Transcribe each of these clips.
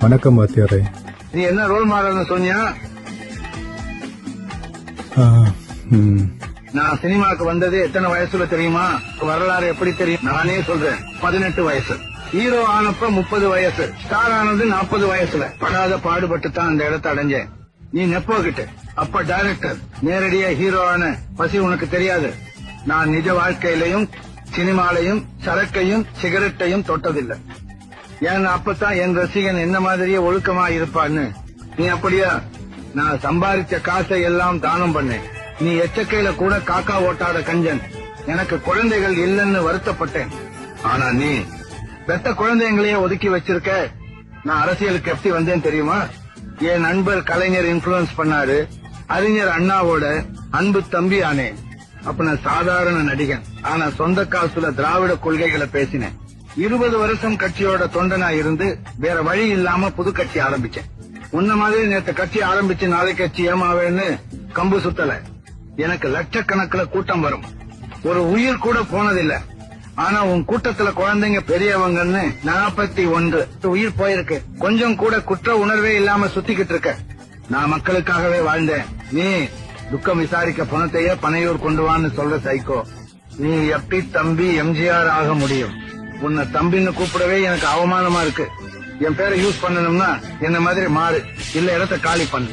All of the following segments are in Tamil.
வணக்கம் வாத்தியாரே. நீ என்ன ரோல் மாடல்னு சொன்னியா? நான் சினிமாவுக்கு வந்தது எத்தனை வயசுல தெரியுமா? வரலாறு எப்படி தெரியும்? நானே சொல்றேன், 18 வயசு. ஹீரோ ஆனப்ப 30 வயசு, ஸ்டார் ஆனது 40 வயசுல. படாத பாடுபட்டு தான் அந்த இடத்தை அடைஞ்சேன். நீ நெப்போகிட்ட, அப்ப டைரக்டர், நேரடியா ஹீரோ ஆன பசி உனக்கு தெரியாது. நான் நிஜ வாழ்க்கையிலையும் சினிமாலையும் சரக்கையும் சிகரெட்டையும் தொட்டதில்லை. ஏன்னா அப்பதான் என் ரசிகன் என்ன மாதிரியே ஒழுக்கமா இருப்பான்னு. நீ அப்படியா? நான் சம்பாதிச்ச காசை எல்லாம் தானம் பண்ணேன். நீ எச்சக்கையில கூட காக்கா ஓட்டாத கஞ்சன். எனக்கு குழந்தைகள் இல்லைன்னு வருத்தப்பட்டேன். ஆனா நீ பெத்த குழந்தைங்களையே ஒதுக்கி வச்சிருக்க. நான் அரசியலுக்கு எப்படி வந்தேன் தெரியுமா? என் நண்பர் கலைஞர் இன்ஃபுளுன்ஸ் பண்ணாரு. அறிஞர் அண்ணாவோட அன்பு தம்பி ஆனேன். அப்ப நான் சாதாரண நடிகன். ஆனா சொந்த காசுல திராவிட கொள்கைகளை பேசினேன். 20 வருஷம் கட்சியோட தொண்டனா இருந்து வேற வழி இல்லாம புது கட்சி ஆரம்பிச்சேன். உன்ன மாதிரி நேற்று கட்சி ஆரம்பிச்சு நாளை கட்சி ஏமாவேன்னு கம்பு சுத்தல. எனக்கு லட்சக்கணக்கில் கூட்டம் வரும். ஒரு உயிர் கூட போனதில்லை. ஆனா உன் கூட்டத்துல குழந்தைங்க பெரியவங்கன்னு 41 உயிர் போயிருக்கு. கொஞ்சம் கூட குற்ற உணர்வே இல்லாம சுத்திக்கிட்டு இருக்க. நான் மக்களுக்காகவே வாழ்ந்தேன். நீ துக்கம் விசாரிக்க பணத்தையே பனையூர் கொண்டு வான்னு சொல்ற சைக்கோ. நீ எப்படி தம்பி எம்ஜிஆர் ஆக முடியும்? உன்னை தம்பின்னு கூப்பிடவே எனக்கு அவமானமா இருக்கு. என் பேரை யூஸ் பண்ணணும்னா என்ன மாதிரி மாறு, இல்ல இடத்த காலி பண்ணு.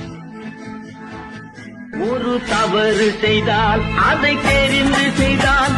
ஒரு தவறு செய்தால் அதை தெரிந்து செய்தால்